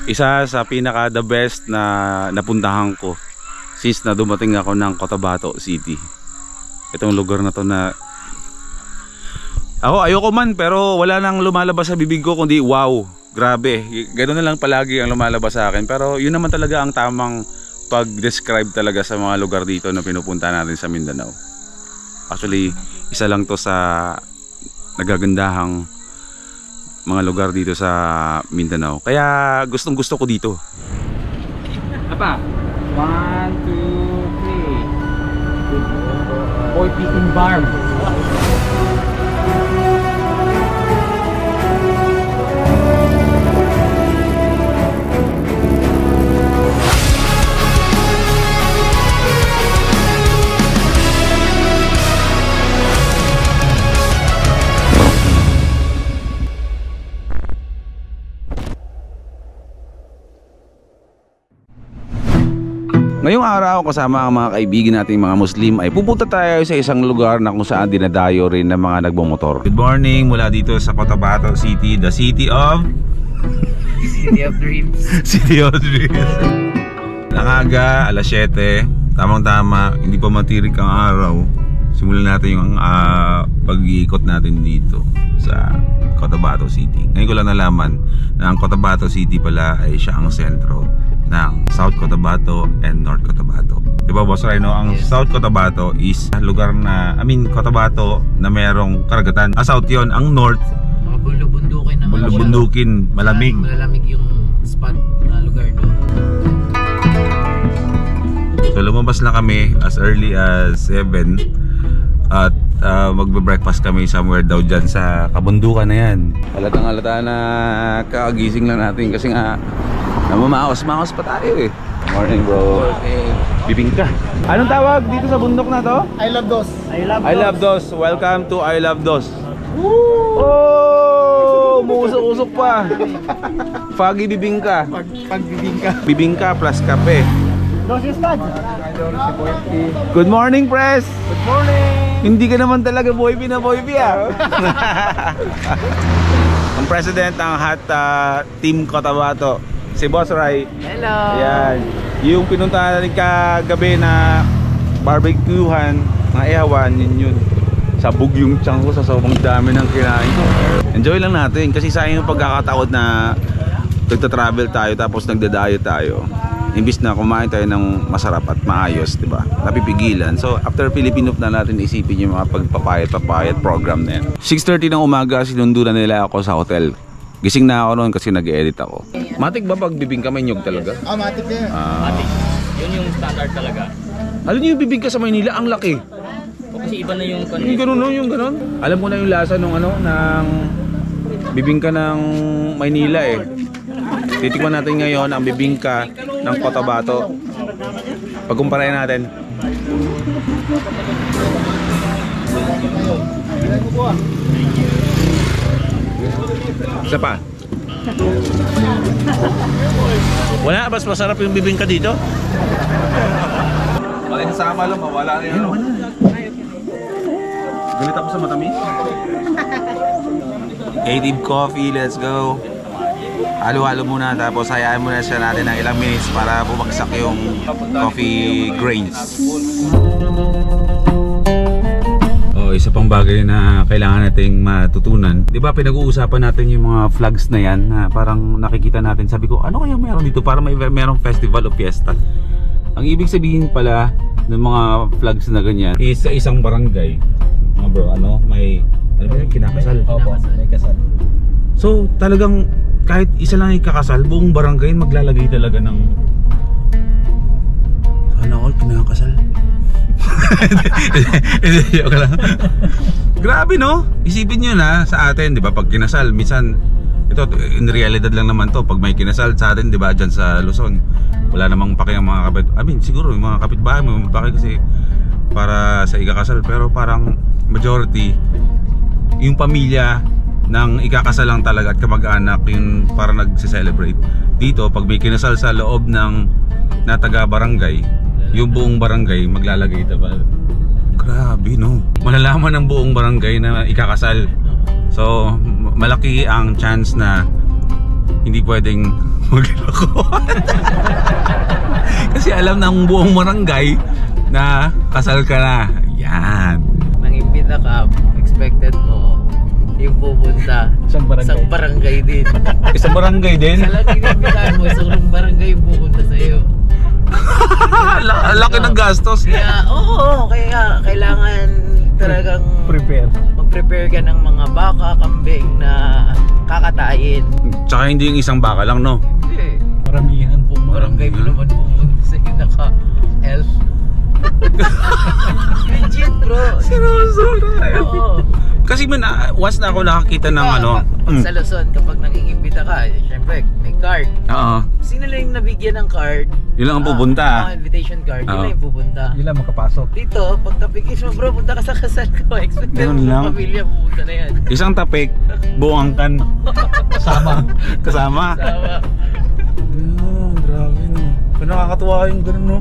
Isa sa pinaka the best na napuntahan ko since na dumating ako ng Cotabato City. Itong lugar na to na ako ayoko man, pero wala nang lumalabas sa bibig ko kundi wow, grabe. Ganoon na lang palagi ang lumalabas sa akin. Pero yun naman talaga ang tamang pag-describe talaga sa mga lugar dito na pinupunta natin sa Mindanao. Actually, isa lang to sa nagagandahang mga lugar dito sa Mindanao. Kaya gustong gusto ko dito. Apa? 1, 2, 3. Boy Peking Farm. Ngayong araw kasama ang mga kaibigan nating mga Muslim ay pupunta tayo sa isang lugar na kung saan dinadayo rin ng mga nagmomotor. Good morning mula dito sa Cotabato City, the city of dreams. City of dreams. Nangaga, alas 7, tamang-tama, hindi pa matirik ang araw. Simulan natin yung pag-iikot natin dito sa Cotabato City. Ngayon ko lang nalaman na ang Cotabato City pala ay siya ang sentro ng South Cotabato and North Cotabato. Diba Boss Rhino, ang South Cotabato is lugar na, Cotabato na merong karagatan. South yon, ang North mga bulubundukin naman. Bulubundukin, malamig. Malamig yung spot na lugar doon. So lumabas na kami as early as 7 at magbe-breakfast kami somewhere daw dyan sa kabundukan na yan. Halatang halata na kakagising lang natin kasi nga namamaos-maos pa tayo eh. Morning bro. Okay. Bibingka. Anong tawag dito sa bundok na to? I love Dos. I love Dos. Welcome to I love Dos. Oh! Muusok-usok pa. Foggy bibingka. Pagbibingka. Bibingka plus kape. Dos is bad. Good morning, Press. Good morning. Hindi ka naman talaga boybi na boybi ah. Ang president ng hot team Cotabato, si Boss Rai. Hello. Yan. Yung pinuntahan natin kagabi na barbecuehan, mga ihawan, yun. Sabog yung tiyan ko sa sobrang dami ng kinain ko. Enjoy lang natin kasi sayang yung pagkakataon na nagta-travel tayo tapos nagdadayo tayo. Imbis na kumain tayo ng masarap at maayos, diba? Napipigilan. So after Filipino na natin isipin yung mga pagpapayat program na yan. 6:30 ng umaga, sinundo na nila ako sa hotel. Gising na ako noon kasi nag-edit ako. Matik ba pag bibingka may nyug talaga? Matik na yun. Matik. Yun yung standard talaga. Alam niyo yung bibingka sa Maynila, ang laki. O kasi iba na yung Yung ganun no, yung ganun. Alam ko na yung lasa nung ng bibingka ng Maynila eh. Titikman natin ngayon ang bibingka ng Cotabato. Pagkumparahin natin. Isa pa. Wala, mas masarap yung bibingka dito. Maling sama lang, mawala rin. Galit ako sa matamis. Native coffee, let's go. Halo-halo muna tapos hayaan muna siya natin ng ilang minutes para bumagsak yung coffee grains. Isa pang bagay na kailangan nating matutunan. 'Di ba pinag-uusapan natin yung mga flags na yan na parang nakikita natin. Sabi ko, ano kaya meron dito para merong festival o fiesta? Ang ibig sabihin pala ng mga flags na ganyan is sa isang barangay. Mga bro, may kinakasal. Opo, may kasal. So talagang kahit isa lang yung kakasal, buong barangay maglalagay talaga ng sana all kinakasal. Joke lang. Grabe no? Isipin nyo na sa atin, di ba, pag kinasal, minsan ito in realidad lang naman to, pag may kinasal sa atin, di ba, dyan sa Luzon, wala namang paki ang mga kapit. Siguro yung mga kapitbahay mo paki kasi para sa ikakasal, pero parang majority yung pamilya ng ikakasal lang talaga at kamag-anak yung para nagse-celebrate. Dito pag may kinasal sa loob ng taga barangay, yung buong barangay maglalagay diba? Grabe no. Malalaman ng buong barangay na ikakasal. So malaki ang chance na hindi pwedeng Maglokohan. Kasi alam ng buong barangay na kasal ka na. Yan. Nang imbita ka, expected mo yung pupunta Isang barangay din. Isang barangay din. Sa lang inimbitahan mo, isang barangay yung pupunta sa'yo. Laki ng gastos. Kaya, kaya kailangan talagang mag-prepare ka ng mga baka, kambing na kakatayin. Tsaka hindi yung isang baka lang, no? Hindi. Paramihan po. Barangay mo naman pupunta sa'yo naka-elf. Legit bro. Oo. Kasi once na ako nakakita ng Pag sa Luzon, kapag nangingimbita ka, syempre may card. Oo. Sino lang yung nabigyan ng card? Yun lang ang pupunta. Invitation card, yun Oo. lang yung pupunta. Yun lang makapasok. Dito, pag tapikis mo bro, punta ka sa kasal ko. Expected Ganun mo lang. pamilya, pupunta na yan. Isang tapik, buong angkan. Kasama. Kasama. Sama. Grabe no. Nakakatuwa yung ganun no.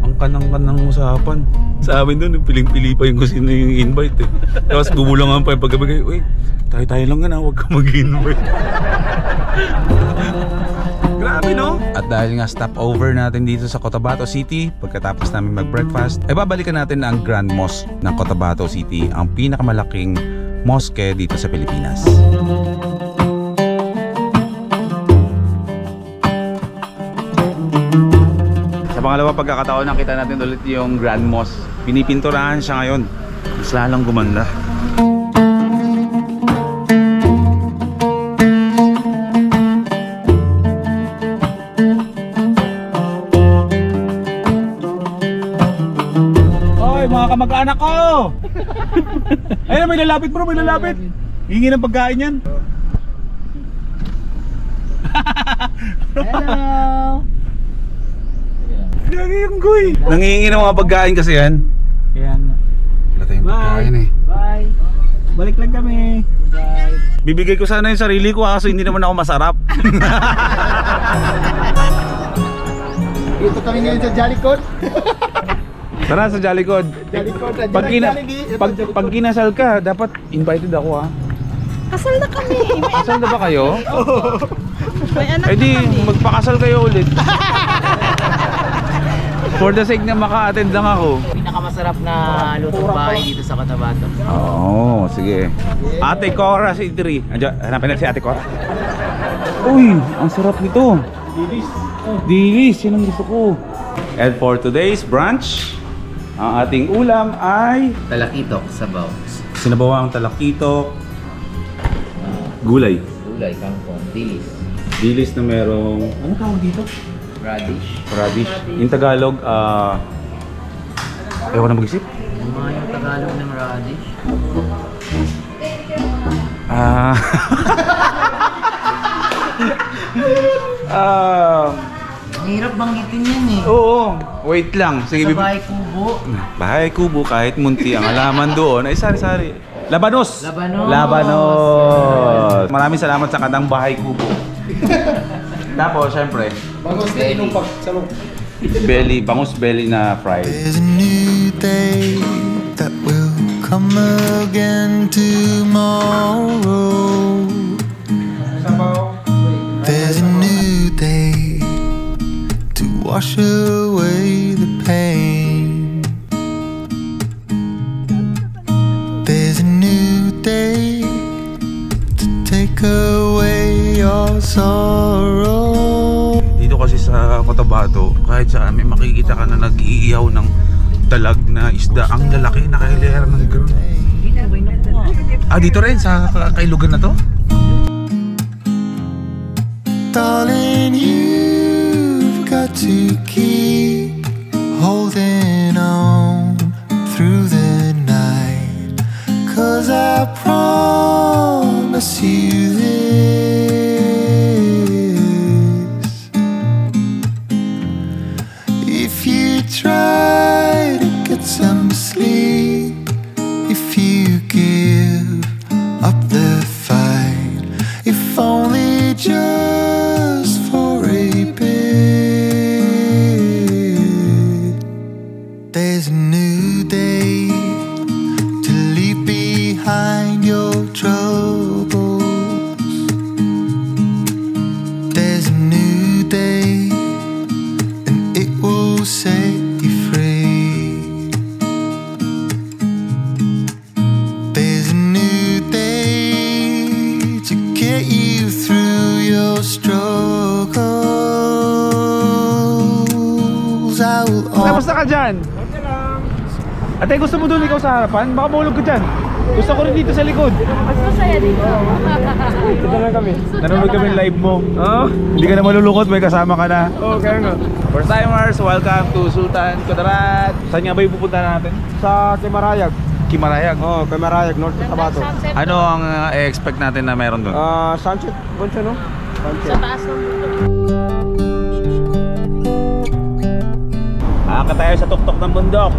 Ang kanang-kan ng usapan. Sa amin doon, piling-pili pa yung kung sino yung invite eh. Tapos gumulangan pa yung pagkabigay, uy, tayo-tayo lang nga na, huwag ka mag-invite. Grabe no? At dahil nga stopover natin dito sa Cotabato City, pagkatapos namin mag-breakfast, ay babalikan natin ang Grand Mosque ng Cotabato City, ang pinakamalaking mosque dito sa Pilipinas. Sa pangalawa pagkakataon, nakita natin ulit yung Grand Mosque. Pinipinturahan siya ngayon. Mas lalang gumanda. Oy, mga kamag-anak ko! Ayun, may lalapit bro, may lalapit. Hingi ng pagkain yan. Hello! Lagi yung goy. Nangihingi ng mga pagkain kasi yan. Kaya nga. Wala tayong pagkain eh. Bye. Balik lang kami. Bye. Bibigay ko sana yung sarili ko kaso hindi naman ako masarap. Dito kami ngayon sa Jollycode. Tara sa Jollycode. Jollycode. Pag kinasal ka, dapat invited ako ha. Kasal na kami. May Kasal na ba kayo? May anak Eh di, na kami. magpakasal kayo ulit. For the sake na maka-attend lang ako. Pinakamasarap na lutong bahay dito sa Cotabato. Oo, sige. Ate Cora si Idri. Hanapin natin si Ate Cora. Uy, ang sarap nito. Dilis, yun ang gusto ko. And for today's brunch, ang ating ulam ay Talakitok, sabaw. sinabawang talakitok, gulay. Gulay, kangkong, dilis, Dilis na merong, ano tawag dito? radish. Radish. In Tagalog, ayaw ko na mag-isip. Yung mga yung Tagalog ng radish. Ang hirap banggitin yan eh. Oo, wait lang. Sige, Sa bahay kubo. Bahay kubo, kahit munti ang halaman doon ay sari-sari. Labanos! Labanos! Labanos! Maraming salamat sa kanang bahay kubo. Tapos, syempre, Bangos na inong pagsalong. bangus belly na fried. There's a new day that will come again tomorrow. There's a new day to wash away the pain. There's a new day to take away your sorrow. Dito kasi sa Cotabato, kahit saan may makikita ka na nag-iiyaw ng dalag na isda. Ang lalaki, nakahilera ng gano'n. Dito rin sa kailugan na to? Darling, you've got to keep holding on through the night, 'cause I promise you this: if you try to get some sleep, if you give up the fight, if only just for a bit, there's a new day to leave behind your troubles. get you through your struggles. I will Kamusta ka dyan? Okay lang. Ate, gusto mo doon ikaw sa harapan? Baka mahulog ka dyan. Gusto ko rin dito sa likod. Mas masaya dito. Dito na kami. Nanonood kami live mo. Oh? Hindi ka na malulungkot, may kasama ka na. Oo, kaya nga. First timers, welcome to Sultan Kudarat. Saan nga ba yung pupunta natin? Sa Kimarayag. Kimarayag. Oh, Kimarayag, North Cotabato. Ano ang expect natin na meron doon? Sunset, bunso, no? Sa taas ng bundok. Aka tayo sa tuktok ng bundok.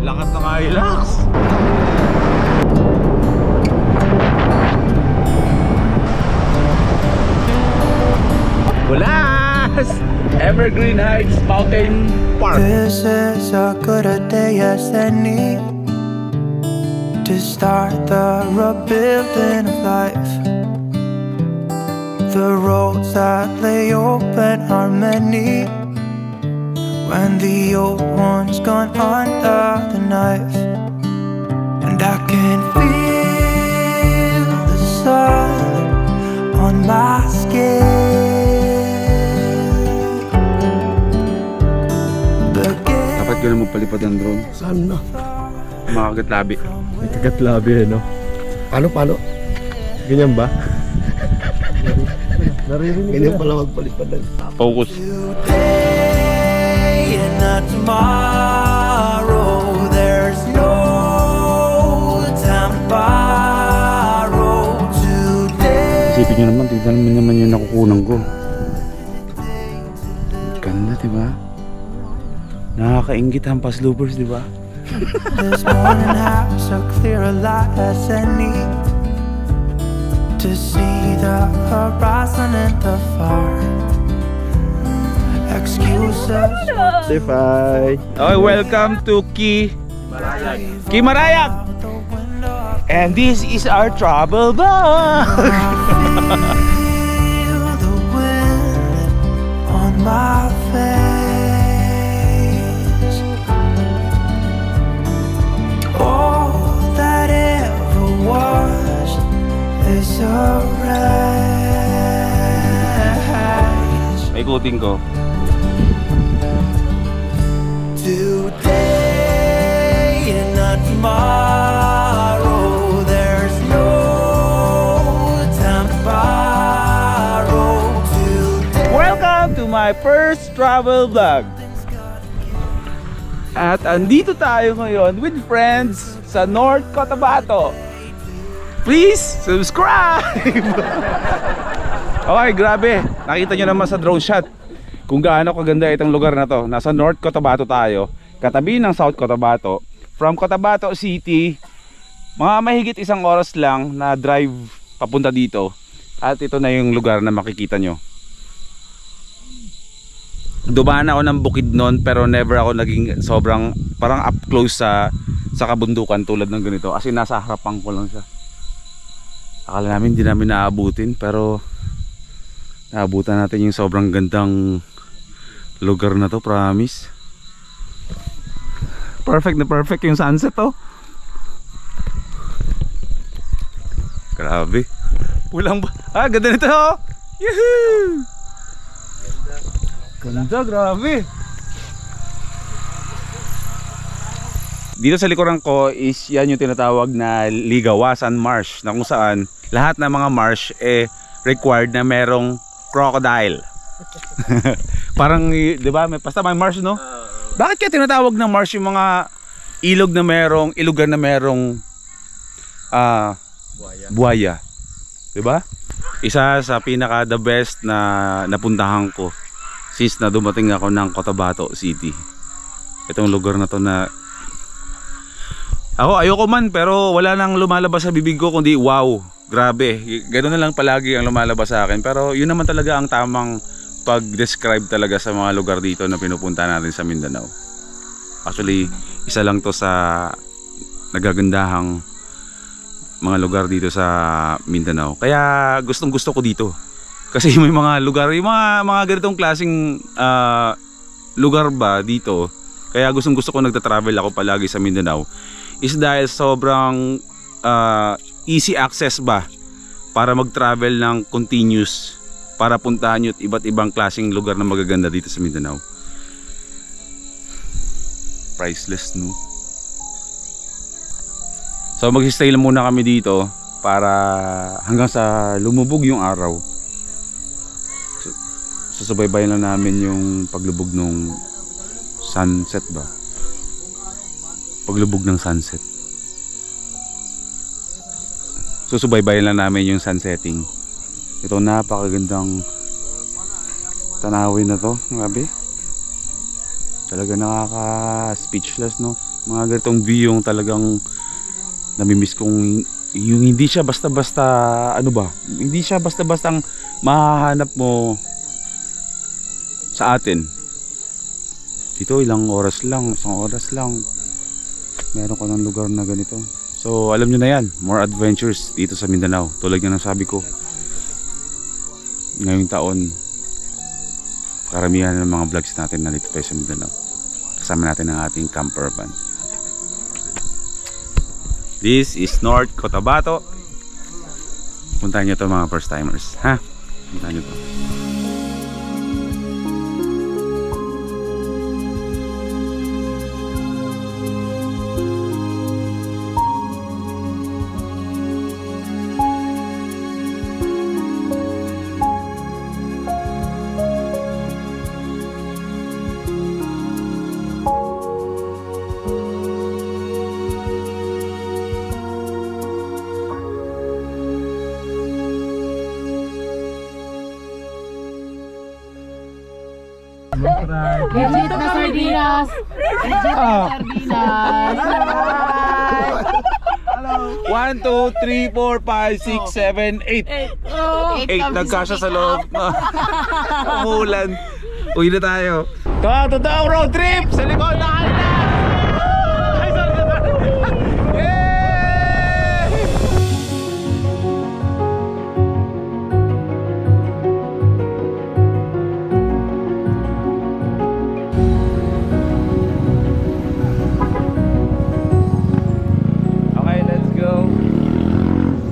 Lakas ng Hilux. Bulas! Evergreen Heights Mountain Park. This is as good a day as any to start the rebuilding of life. The roads that lay open are many when the old one's gone under the knife. And I can feel the sun on my skin. Dapat ko na magpalipad ng drone. Saan na? Makagat labi. May kagatlabi, no? Paano? Ganyan ba? Naririnig ganyan pala magpalipad lang. Focus. Today and not tomorrow. There's no time to borrow today. Isipin nyo naman, tignan mo naman yung nakukunan ko. Ganda, diba? Nakakaingit hampas loopers, diba? This morning has so clear a light as any to see the horizon and the far. Excuses. Defy. Okay, welcome to Kimarayag. And this is our travel vlog. Feel the wind on my face. All that ever was is a race. Ikutin ko. Today and not tomorrow. There's no time to borrow today. Welcome to my first travel vlog. At andito tayo ngayon with friends sa North Cotabato. Please subscribe! Okay, grabe. Nakita nyo naman sa drone shot kung gaano kaganda itong lugar na to. Nasa North Cotabato tayo, katabi ng South Cotabato. From Cotabato City, mga mahigit 1 oras lang na drive papunta dito. At ito na yung lugar na makikita nyo. Dumaan ako ng bukid noon, pero never ako naging sobrang parang up close sa kabundukan tulad ng ganito. Kasi nasa harapan ko lang siya. Akala namin hindi namin naaabutin, pero naabutan natin yung sobrang gandang lugar na to, promise. Perfect na perfect yung sunset, oh. Grabe. Pulang ba? Ganda nito, oh. Yehoo! Ganda, grabe. Dito sa likuran ko is yan yung tinatawag na Ligawasan Marsh, na kung saan lahat ng mga marsh required na merong crocodile. Parang, di ba, basta may marsh, no? Bakit kaya tinatawag na marsh yung mga ilog na merong, ilugan na merong buhaya? Di ba? Isa sa pinaka the best na napuntahan ko since na dumating ako ng Cotabato City. Itong lugar na to na ayoko man, pero wala nang lumalabas sa bibig ko kundi wow, grabe. Ganoon na lang palagi ang lumalabas sa akin. Pero yun naman talaga ang tamang pag-describe talaga sa mga lugar dito na pinupunta natin sa Mindanao. Actually, isa lang to sa nagagandahang mga lugar dito sa Mindanao. Kaya gustong gusto ko dito. Kasi may mga lugar, yung mga ganitong klaseng lugar ba dito. Kaya gustong gusto ko nagta-travel ako palagi sa Mindanao. Is dahil sobrang easy access ba para mag-travel ng continuous para puntahan nyo iba't ibang klaseng lugar na magaganda dito sa Mindanao. Priceless, no? So mag-stay lang muna kami dito para hanggang sa lumubog yung araw. Susubaybayan lang namin yung paglubog ng sunset ba? Paglubog ng sunset. Susubaybayan lang namin yung sunsetting. Ito napakagandang tanawin na to, grabe. Talaga nakaka-speechless, no? Mga ganitong view yung talagang namimiss kong, yung hindi siya basta-basta, ano ba? Hindi siya basta-bastang mahahanap mo sa atin. Dito ilang oras lang, isang oras lang meron ko ng lugar na ganito. So alam nyo na yan, more adventures dito sa Mindanao. Tulad nga ng sabi ko, ngayong taon karamihan ng mga vlogs natin na dito tayo sa Mindanao. Kasama natin ang ating camper van. This is North Cotabato. Puntahan nyo to mga first timers, ha? Puntahan nyo to. Legit na sardinas! Legit na sardinas! 1, 2, 3, 4, 5, 6, 7, 8. 8 nagkasya sa loob. Umulan. Uwi na tayo. Ito ang totoong road trip sa likod na kanina. Ay, sorry.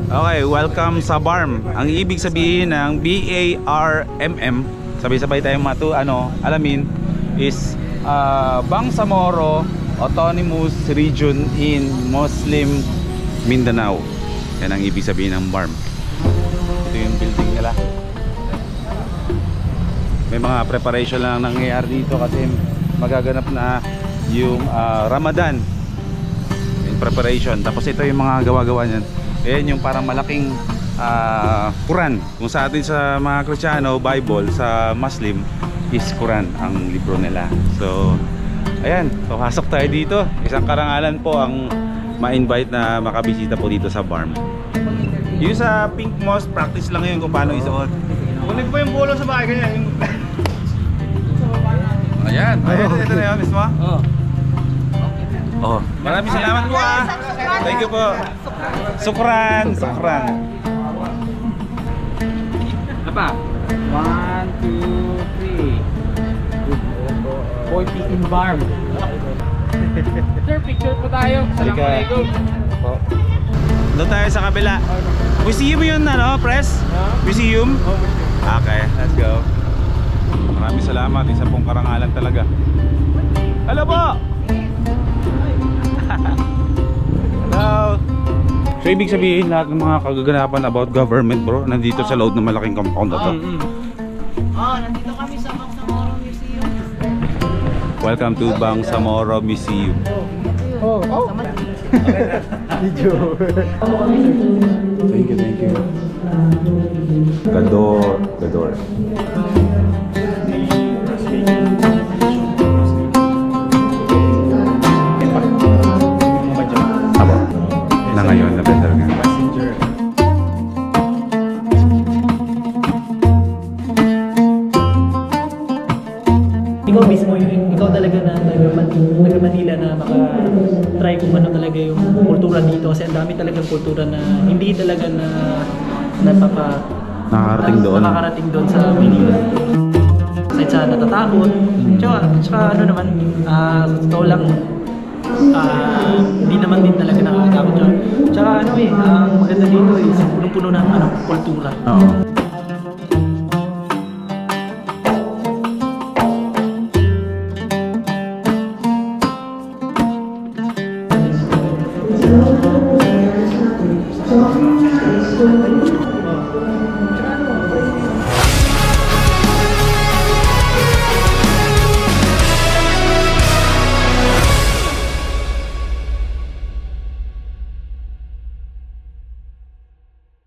Okay, welcome sa BARM. Ang ibig sabihin ng BARMM, sabay-sabay tayong alamin, is Bangsamoro Autonomous Region in Muslim Mindanao. Yan ang ibig sabihin ng BARM. Ito yung building nila. May mga preparation lang nangyayari dito kasi magaganap na yung Ramadan in preparation. Tapos ito yung mga gawa-gawa niyan. Ayan yung parang malaking Quran. Kung sa atin sa mga Kristiyano, Bible, sa Muslim is Quran ang libro nila. So ayan, pasok tayo dito. Isang karangalan po ang ma-invite na makabisita po dito sa BARM. Yung sa Pink Mosque, practice lang yun kung paano isuot. Kunin po yung polo sa bahay ganyan. Ayan, ito na yun mismo. Oh, maraming salamat po ah. Thank you po. Sukran. Apa? 1, 2, 3. Boy Picking BARM. Sir, picture po tayo. Assalamualaikum. Doon tayo sa kabila. Museum yun press? Museum? Okay, let's go. Maraming salamat. Isa pong karangalan talaga. Hello po! Hello! So ibig sabihin lahat ng mga kagaganapan about government bro nandito sa loob ng malaking compound na to. Nandito kami sa Bangsamoro Museum. Welcome to Bangsamoro Museum. Thank you. Gador. Na ngayon na better nga. Ikaw mismo, ikaw talaga na taga-Manila na maka-try kung ano talaga yung kultura dito kasi ang dami talagang kultura na hindi talaga na nakakarating doon sa Manila. Kahit sa natatakot, tsaka ano naman, sa totoo lang, hindi naman din talaga nakakatakot siya. Tsaka ano eh, ang maganda dito is punong-puno ng kultura. Oo.